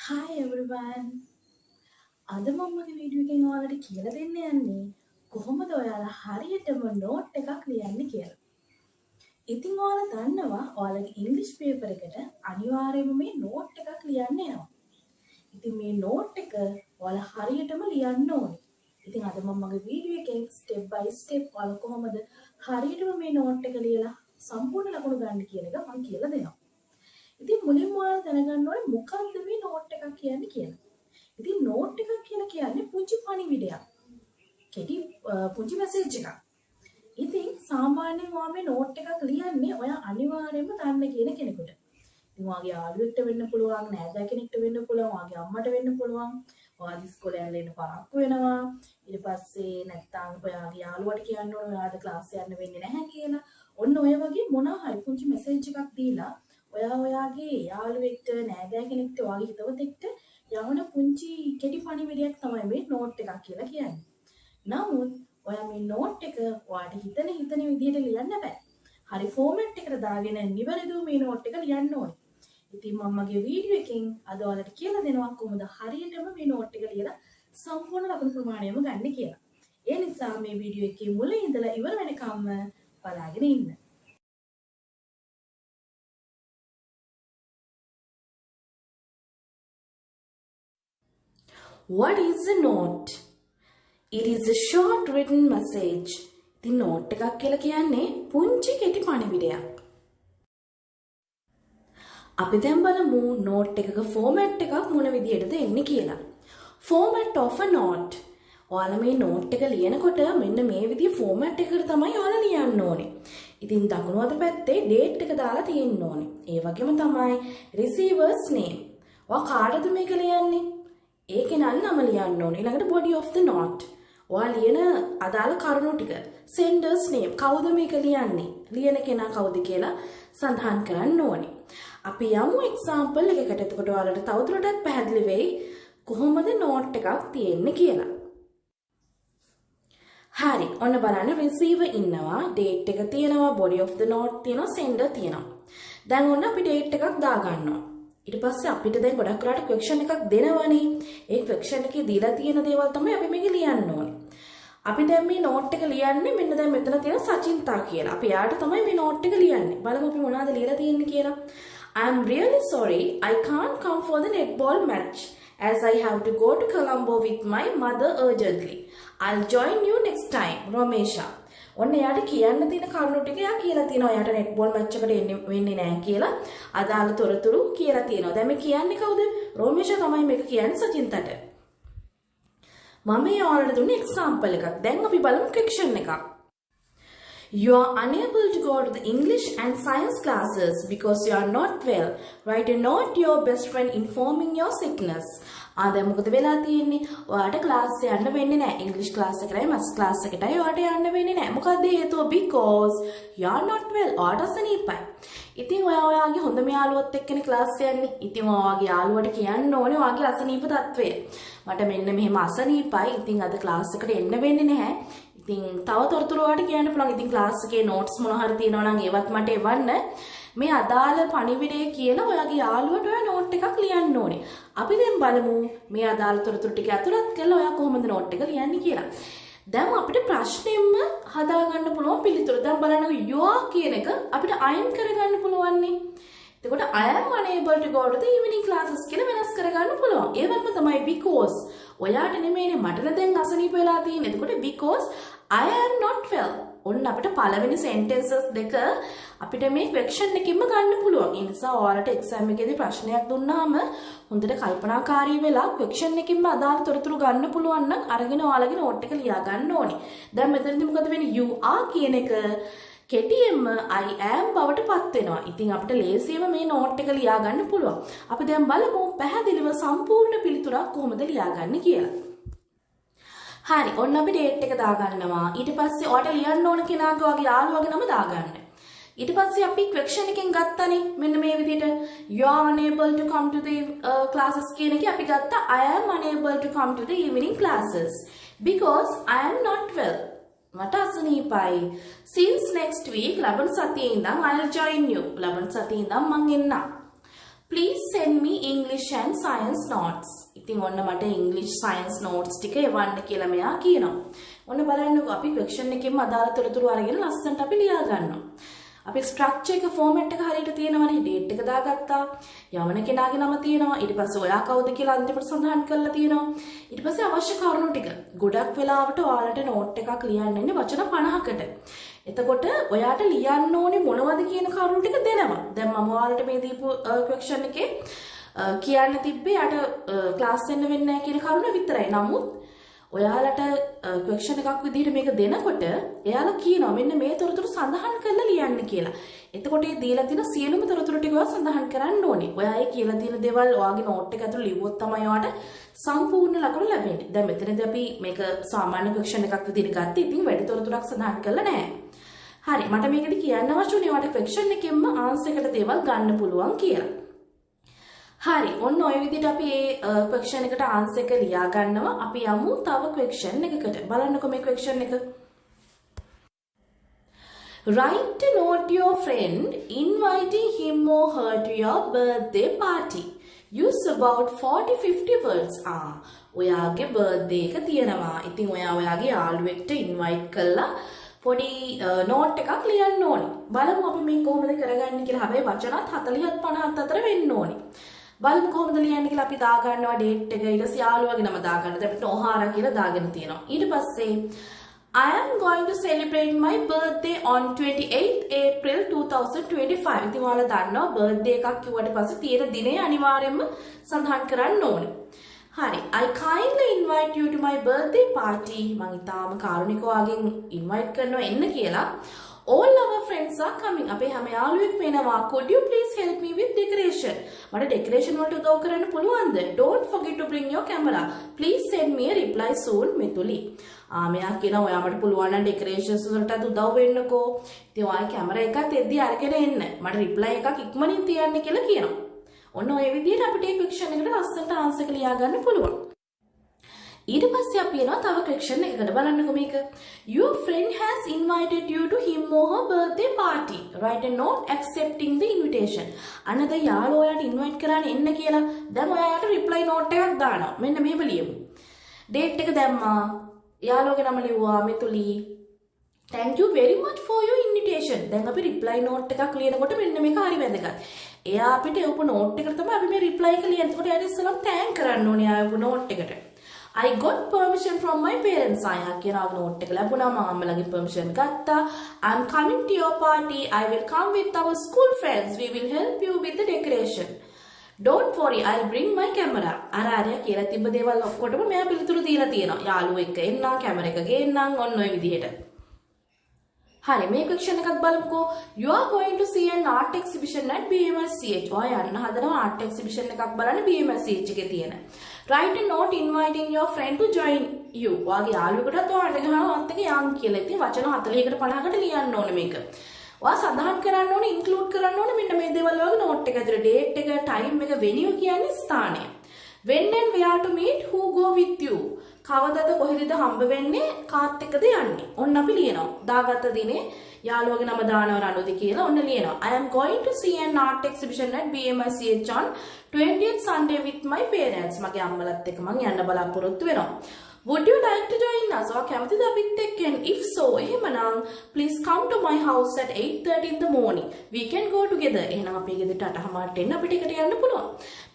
Hi everyone. අද මම මගේ වීඩියෝ එකෙන් ඔයාලට කියලා දෙන්න යන්නේ කොහොමද ඔයාලා හරියටම නෝට් එකක් ලියන්නේ කියලා. ඉතින් ඔයාලා දන්නවා ඔයාලගේ ඉංග්‍රීසි පේපර් එකට අනිවාර්යයෙන්ම මේ නෝට් එකක් ලියන්න එනවා. ඉතින් මේ නෝට් එක ඔයාලා හරියටම ලියන්න ඕනේ. ඉතින් අද මම මගේ වීඩියෝ එකෙන් ස්ටෙප් බයි ස්ටෙප් ඔයාලා කොහොමද හරියටම මේ නෝට් එක ලියලා සම්පූර්ණ ලකුණු ගන්න කියන එක මම කියලා දෙනවා. ඉතින් මුලින්ම ඔයාලා දැනගන්න ඕනේ මොකක්ද මේ නෝට් එකක් කියන්නේ කියලා. ඉතින් නෝට් එකක් කියලා කියන්නේ පුංචි පණිවිඩයක්. කෙටි පුංචි මැසේජ් එකක්. ඉතින් සාමාන්‍යයෙන් ඔයා මේ නෝට් එකක් ලියන්නේ ඔයා අනිවාර්යයෙන්ම දන්න කියන කෙනෙකුට. ඉතින් ඔයාගේ යාළුවෙක්ට වෙන්න පුළුවන්, නෑදෑ කෙනෙක්ට වෙන්න පුළුවන්, ඔයාගේ අම්මට වෙන්න පුළුවන්. ඔයා ඉස්කෝලේ යන්න එන්න පරක්කු වෙනවා. ඊට පස්සේ නැත්තම් ඔයාගේ යාළුවට කියන්න ඕන ඔයාට ක්ලාස් යන්න වෙන්නේ නැහැ කියලා. ඔන්න ඔය වගේ මොනවා හරි පුංචි මැසේජ් එකක් දීලා ඔයා ඔයාගේ යාළුවෙක්ට, නෑදෑ කෙනෙක්ට, ඔයාගේ හිතවතෙක්ට යවන පුංචි කෙටි පණිවිඩයක් තමයි මේ නෝට් එකක් කියලා කියන්නේ. නමුත් ඔයා මේ නෝට් එක ඔයාට හිතන විදිහට ලියන්න බෑ. හරි ෆෝමැට් එකකට දාගෙන නිවැරදිව මේ නෝට් එක ලියන්න ඕනේ. ඉතින් මම මගේ වීඩියෝ එකෙන් අද ඔයාලට කියලා දෙනවා කොහොමද හරියටම මේ නෝට් එක ලියලා සම්පූර්ණ ලකුණු ප්‍රමාණයම ගන්න කියලා. ඒ නිසා මේ වීඩියෝ එකේ මුල ඉඳලා ඉවර වෙනකම්ම බලාගෙන ඉන්න. What is a note? It is a short written message. ඉතින් note එකක් කියලා කියන්නේ පුංචි කෙටි පණිවිඩයක්. අපි දැන් බලමු note එකක format එකක් මොන විදිහටද එන්නේ කියලා. Format of a note. ඔයාලා මේ note එක ලියනකොට මෙන්න මේ විදිහේ format එකකට තමයි ඔයාලා ලියන්න ඕනේ. ඉතින් දකුණු අත පැත්තේ date එක දාලා තියෙන්න ඕනේ. ඒ වගේම තමයි receiver's name. ඔයා කාටද මේක ලියන්නේ? ඒකේ නම ලියන්න ඕනේ. ඊළඟට body of the note. ඔයා ලියන අදාළ කරුණු ටික. sender's name. කවුද මේක ලියන්නේ? ලියන කෙනා කවුද කියලා සඳහන් කරන්න ඕනේ. අපි යමු example එකකට. එතකොට ඔයාලට තවදුරටත් පැහැදිලි වෙයි කොහොමද note එකක් තියෙන්නේ කියලා. හරි. ඔන්න බලන්න receiver ඉන්නවා, date එක තියෙනවා, body of the note තියෙනවා, sender තියෙනවා. දැන් ඔන්න අපි date එකක් දාගන්නවා. ඊට පස්සේ අපිට දැන් ගොඩක් වෙලාවට question එකක් දෙනවනේ. ඒ question එකේ දීලා තියෙන දේවල් තමයි අපි මේක ලියන්න ඕනේ. අපි දැන් මේ note එක ලියන්නේ මෙන්න දැන් මෙතන තියෙන සචින්තා කියලා. අපි යාට තමයි මේ note එක ලියන්නේ. බලමු අපි මොනවද ලියලා තියෙන්නේ කියලා. I am really sorry I can't come for the netball match as I have to go to Colombo with my mother urgently. I'll join you next time. Romesha. ඔන්න එයාට කියන්න තියෙන කරුණු ටික එයා කියලා තියෙනවා. එයාට netball match එකට වෙන්නේ නැහැ කියලා අදාළ තොරතුරු කියලා තියෙනවා. දැන් මේ කියන්නේ කවුද? රෝමේෂා තමයි මේක කියන්නේ සචින්තට. මම මේ ඔයාලට දුන්නේ example එකක්. දැන් අපි බලමු question එකක්. You are unable to go to the English and science classes because you are not well. Write a note to your best friend informing your sickness. දැන් මොකද වෙලා තියෙන්නේ? ඔයාට ක්ලාස් යන්න වෙන්නේ නැහැ. ඉංග්‍රීසි ක්ලාස් එකටයි මැත්ස් ක්ලාස් එකටයි ඔයාට යන්න වෙන්නේ නැහැ. මොකද හේතුව? because you are not well. ඔයාට අසනීපයි. ඉතින් ඔයාගේ හොඳම යාළුවත් එක්කනේ ක්ලාස් යන්නේ. ඉතින් ඔයාගේ යාළුවට කියන්න ඕනේ ඔයාගේ අසනීප තත්ත්වය. මට මෙන්න මෙහෙම අසනීපයි. ඉතින් අද ක්ලාස් එකට එන්න වෙන්නේ නැහැ. ඉතින් තව තොරතුරු ඔයාලට කියන්න පුළුවන්. ඉතින් ක්ලාස් එකේ notes මොනවා හරි තියෙනවා නම් ඒවත් මට එවන්න. මේ අදාළ පණිවිඩය කියලා ඔයාගේ යාළුවට ඔයා note එකක් ලියන්න ඕනේ. අපි දැන් බලමු මේ අදාළ තොරතුරු ටික ඇතුළත් කරලා ඔයා කොහොමද note එක ලියන්නේ කියලා. දැන් අපිට ප්‍රශ්නෙම්ම හදාගන්න පුළුවන් පිළිතුර. දැන් බලන්න you are කියන එක අපිට අයින් කරගන්න පුළුවන් නේ. එතකොට I am unable to go to the evening classes කියලා වෙනස් කරගන්න පුළුවන්. ඒ වගේම තමයි because ඔයාට නෙමෙයිනේ මට දැන් අසනීප වෙලා තියෙන්නේ. එතකොට because I am not well. ඔන්න අපිට පළවෙනි sentences දෙක අපිට මේ question එකකින්ම ගන්න පුළුවන්. ඒ නිසා ඔයාලට exam එකේදී ප්‍රශ්නයක් දුන්නාම හොඳට කල්පනාකාරී වෙලා question එකකින්ම අදාළ තොරතුරු ගන්න පුළුවන් නම් අරගෙන ඔයාලගේ note එක ලියා ගන්න ඕනේ. දැන් මෙතනදී මොකද වෙන්නේ? You are කියන එක කෙටියෙන්ම I am බවට පත් වෙනවා. ඉතින් අපිට ලේසියෙම මේ note එක ලියා ගන්න පුළුවන්. අපි දැන් බලමු පැහැදිලිව සම්පූර්ණ පිළිතුරක් කොහොමද ලියාගන්නේ කියලා. හරි. ඔන්න අපි date එක දාගන්නවා. ඊට පස්සේ ඔයාට ලියන්න ඕන කෙනාගේ වගේ යාළුවගේ නම දාගන්න. ඊට පස්සේ අපි question එකෙන් ගත්තනේ මෙන්න මේ විදිහට you are unable to come to the classes කියන එකේ අපි ගත්තා I am unable to come to the evening classes because I am not well. මට අසනීපයි. Since next week ලබන සතියේ ඉඳන් I'll join you. ලබන සතියේ ඉඳන් මං එන්නම්. Please send me English and science notes. ඉතින් ඔන්න මට English science notes ටික එවන්න කියලා මෙයා කියනවා. ඔන්න බලන්නකෝ අපි question එකෙන්ම අදාළ තොරතුරු අරගෙන ලස්සනට අපි ලියා ගන්නවා. අපි ස්ට්‍රක්චර් එක ෆෝමැට් එක හරියට තියෙනවනේ. ඩේට් එක දාගත්තා. යවන කෙනාගේ නම තියෙනවා. ඊට පස්සේ ඔයා කවුද කියලා අන්තිමට සඳහන් කරලා තියෙනවා. ඊට පස්සේ අවශ්‍ය කරුණු ටික. ගොඩක් වෙලාවට ඔයාලට නෝට් එකක් ලියන්න ඉන්නේ වචන 50කට. එතකොට ඔයාට ලියන්න ඕනේ මොනවද කියන කරුණු ටික දෙනවා. දැන් මම ඔයාලට මේ දීපු ක්වෙස්චන් එකේ කියන්න තිබ්බේ යට ක්ලාස් එන්න වෙන්නේ නැහැ කියන කරුණ විතරයි. නමුත් ඔයාලට ක්වෙස්චන් එකක් විදිහට මේක දෙනකොට එයාලා කියනවා මෙන්න මේ තොරතුරු සඳහන් කරලා ලියන්න කියලා. එතකොට මේ දීලා තියෙන සියලුම තොරතුරු ටික ඔයා සඳහන් කරන්න ඕනේ. ඔයා ඒ කියලා තියෙන දේවල් ඔයාගේ නෝට් එක ඇතුළේ ලිව්වොත් තමයි ඔයාට සම්පූර්ණ ලකුණු ලැබෙන්නේ. දැන් මෙතනදී අපි මේක සාමාන්‍ය ක්වෙස්චන් එකක් විදිහට ගත්තා. ඉතින් වැඩි තොරතුරක් සඳහන් කරලා නැහැ. හරි මට මේකදී කියන්න අවශ්‍ය උනේ ඔයාලට ක්වෙස්චන් එකෙන්ම ආන්සර් එකට දේවල් ගන්න පුළුවන් කියලා. හරි ඔන්න ඔය විදිහට අපි මේ ක්වෙස්චන් එකට ආන්සර් එක ලියා ගන්නවා. අපි යමු තව ක්වෙස්චන් එකකට. බලන්නකෝ මේ ක්වෙස්චන් එක. Write a note to your friend inviting him or her to your birthday party. Use about 40-50 words. ඔයාගේ බර්ත්ඩේ එක තියෙනවා. ඉතින් ඔයාගේ යාළුවෙක්ට ඉන්වයිට් කරලා පොඩි නෝට් එකක් ලියන්න ඕනේ. බලමු අපි මේ කොහොමද කරගන්නේ කියලා. හැබැයි වචනත් 40ත් 50ත් අතර වෙන්න ඕනේ. බලමු කොහොමද ලියන්නේ කියලා. අපි දා ගන්නවා ඩේට් එක. ඊට පස්සේ යාළුවාගේ නම දා ගන්නවා. දැන් අපිට ඔහාරා කියලා දාගෙන තියෙනවා. ඊට පස්සේ I am going to celebrate my birthday on 28th April 2025. ඉතින් ඔයාලා දන්නවා බර්ත්ඩේ එකක් කිව්වට පස්සේ තියෙන දිනේ අනිවාර්යයෙන්ම සඳහන් කරන්න ඕනේ. හරි I kindly invite you to my birthday party. මම ඊටාම කාරුණිකව වගේ ඉන්වයිට් කරනවා එන්න කියලා. All our friends are coming. අපේ හැම යාළුවෙක්ම එනවා. Could you please help me with decoration? මට decoration වලට උදව් කරන්න පුළුවන්ද? Don't forget to bring your camera. Please send me a reply soon, මෙතුලි. මෙයා කියනවා ඔයා මට පුළුවන් නම් decorations වලට උදව් වෙන්නකෝ. ඉතින් ඔයාගේ කැමරා එකත් එද්දි අරගෙන එන්න. මට reply එකක් ඉක්මනින් තියන්න කියලා කියනවා. ඔන්න ඔය විදිහට අපිට මේ ක්වෙස්චන් එකට ලස්සනට ආන්සර් එක ලියා ගන්න පුළුවන්. ඊට පස්සේ අපි එනවා තව ක්වෙස්චන් එකකට. බලන්නකෝ මේක. Your friend has invited you to him or her birthday party. Write a note accepting the invitation. අන්න දැන් යාළුවා ඔයාලට ඉන්වයිට් කරානේ එන්න කියලා. දැන් ඔයාලට reply note එකක් දානවා. මෙන්න මේක ලියමු. date එක දැම්මා. යාළුවගේ නම ලිව්වා මෙතුලි. Thank you very much for your invitation. දැන් අපි reply note එකක් ලියනකොට මෙන්න මේක හරි වැදගත්. එයා අපිට එවපු note එකට තමයි අපි මේ reply එක ලියන්නේ. ඒකට යාට ඉස්සෙල්ලාම thank කරන්න ඕනේ ආයපු note එකට. I got permission from my parents. අයියා කියනවා note එක ලැබුණා. මම අම්මලාගෙන් permission ගත්තා. I'm coming to your party. I will come with our school friends. We will help you with the decoration. Don't worry, I'll bring my camera. අරයා කියලා තිබ්බ දේවල් ඔක්කොටම මෙයා පිළිතුරු දීලා තියෙනවා. යාළුවෙක් එක්ක එන්නම්, කැමරා එක ගේන්නම්, ඔන්න ඔය විදිහට. හරි මේ ක්වෙස්චන් එකක් බලමුකෝ. You are going to see an art exhibition at BMSCH. ඔයා යන්න හදනවා art exhibition එකක් බලන්න BMSCH එකේ තියෙන. Write a note inviting your friend to join you. ඔයාගේ යාළුවෙකුටත් ඔයාලට ගහනවා අත් එක යන් කියලා. ඉතින් වචන 40කට 50කට ලියන්න ඕනේ මේක. ඔයා සඳහන් කරන්න ඕනේ ඉන්ක්ලූඩ් කරන්න ඕනේ මෙන්න මේ දේවල් වගේ නෝට් එක ඇතුලේ date එක, time එක, venue කියන්නේ ස්ථානය. When and where to meet, who go with you. කවදද කොහෙදද හම්බ වෙන්නේ, කාත් එක්කද යන්නේ. ඔන්න අපි ලියනවා. දාගත්ත දිනේ යාළුවගේ නම දානවා රණුදි කියලා ඔන්න ලියනවා. I am going to see an art exhibition at BMICH on 20th Sunday with my parents. මගේ අම්මලාත් එක්ක මම යන්න බලාපොරොත්තු වෙනවා. Would you like to join us? ඔයා කැමතිද අපිත් එක්ක එන්න? If so, එහෙමනම් please come to my house at 8:30 in the morning. We can go together. එහෙනම් අපි ගෙදරට 8:00ට එන්න අපිට එකට යන්න පුළුවන්.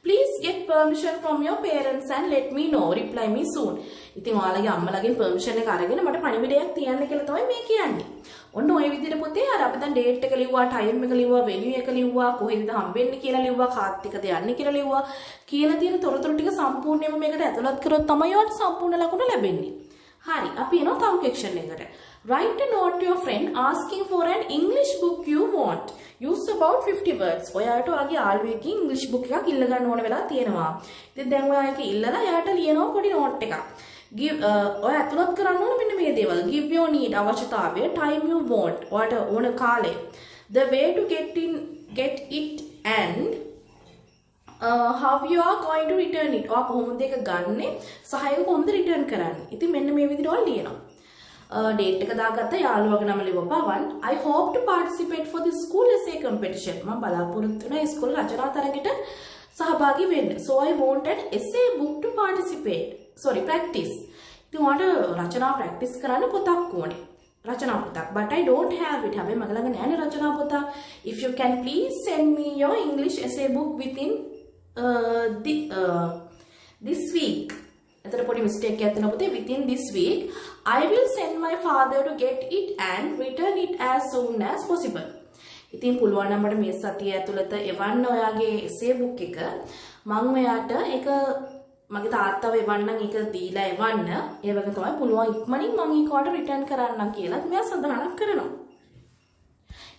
Please get permission from your parents and let me know. Reply me soon. ඉතින් ඔයාලගේ අම්මලාගෙන් permission එක අරගෙන මට පණිවිඩයක් තියන්න කියලා තමයි මේ කියන්නේ. ඔන්න ඔය විදිහට පුතේ අර අපි දැන් date එක ලිව්වා, time එක ලිව්වා, venue එක ලිව්වා, කොහෙද හම්බෙන්නේ කියලා ලිව්වා, කාත් එක්කද යන්නේ කියලා ලිව්වා. කියලා තියෙන තොරතුරු ටික සම්පූර්ණයෙන්ම මේකට ඇතුළත් කරොත් තමයි ඔයාලට සම්පූර්ණ ලකුණ ලැබෙන්නේ. හරි, අපි එනවා තව question එකකට. Write a note to your friend asking for an English book you want. Use about 50 words. ඔයාලට ඔයාගේ යාළුවෙක්ගෙන් English book එකක් ඉල්ල ගන්න ඕන වෙලා තියෙනවා. ඉතින් දැන් ඔයා ඒක ඉල්ලලා එයාට ලියනවා පොඩි note එකක්. ඔය ඇතුළත් කරන්න ඕන මෙන්න මේ දේවල්. Give your need අවශ්‍යතාවය, time you want ඔයාට ඕන කාලේ, the way to get it and how you are going to return it. ඔයා කොහොමද ඒක ගන්නෙ, සහ ඒක කොහොමද return කරන්නේ. ඉතින් මෙන්න මේ විදිහට ඔයා ලියනවා. date එක දාගත්ත යාළුවගේ නම ලිවපවන්. I hope to participate for the school essay competition. මම බලාපොරොත්තු වෙනවා ඉස්කෝලේ රචනා තරගයට සහභාගී වෙන්න. So I wanted essay book to participate. Sorry, practice. ඉතින් ඔයාලට රචනා practice කරන්න පොතක් ඕනේ. රචනා පොතක්. But I don't have it. හැබැයි මගේ ළඟ නැහැ රචනා පොතක්. If you can please send me your English essay book within this week. එතන පොඩි mistake එකක් තියෙනවා පුතේ. Within this week I will send my father to get it and return it as soon as possible. ඉතින් පුළුවන් නම් මට මේ සතිය ඇතුළත එවන්න ඔයාගේ essay book එක. මම ඔයාට ඒක මගේ තාත්තව එවන්නම් ඒක දීලා එවන්න. ඒ වගේ තමයි පුළුවන් ඉක්මනින් මම ඒක ඔයාලට රිටර්න් කරන්නම් කියලා මම සඳහන් කරනවා.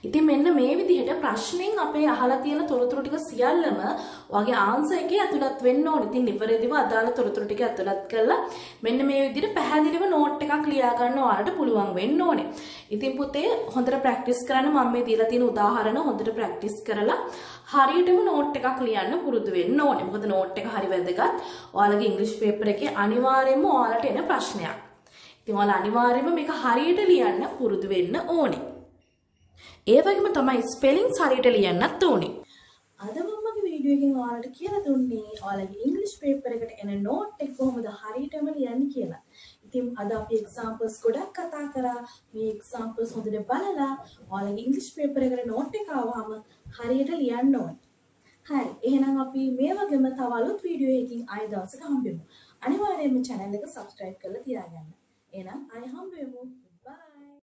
ඉතින් මෙන්න මේ විදිහට ප්‍රශ්නෙන් අපේ අහලා තියෙන තොරතුරු ටික සියල්ලම ඔයාගේ ආන්සර් එකේ ඇතුළත් වෙන්න ඕනේ. ඉතින් නිවැරදිව අදාළ තොරතුරු ටික ඇතුළත් කරලා මෙන්න මේ විදිහට පැහැදිලිව නෝට් එකක් ලියා ගන්න ඔයාලට පුළුවන් වෙන්න ඕනේ. ඉතින් පුතේ හොඳට ප්‍රැක්ටිස් කරන්න මම මේ දීලා තියෙන උදාහරණ හොඳට ප්‍රැක්ටිස් කරලා හරියටම නෝට් එකක් ලියන්න පුරුදු වෙන්න ඕනේ. මොකද නෝට් එක හරි වැදගත්. ඔයාලගේ ඉංග්‍රීසි පේපර් එකේ අනිවාර්යයෙන්ම ඔයාලට එන ප්‍රශ්නයක්. ඉතින් ඔයාලා අනිවාර්යයෙන්ම මේක හරියට ලියන්න පුරුදු වෙන්න ඕනේ. ඒ වගේම තමයි ස්පෙලිංස් හරියට ලියන්නත් ඕනේ. අද මම මගේ වීඩියෝ එකෙන් ඔයාලට කියලා දුන්නේ ඔයාලගේ ඉංග්‍රීසි පේපර් එකට එන නෝට් එක කොහොමද හරියටම ලියන්නේ කියලා. ඉතින් අද අපි එක්සැම්පල්ස් ගොඩක් කතා කරා. මේ එක්සැම්පල්ස් හොඳට බලලා ඔයාලගේ ඉංග්‍රීසි පේපර් එකට නෝට් එක ආවම හරියට ලියන්න ඕනේ. හරි. එහෙනම් අපි මේ වගේම තව අලුත් වීඩියෝ එකකින් ආයෙ දවසක හම්බෙමු. අනිවාර්යයෙන්ම channel එක subscribe කරලා තියාගන්න. එහෙනම් ආයෙ හම්බෙමු.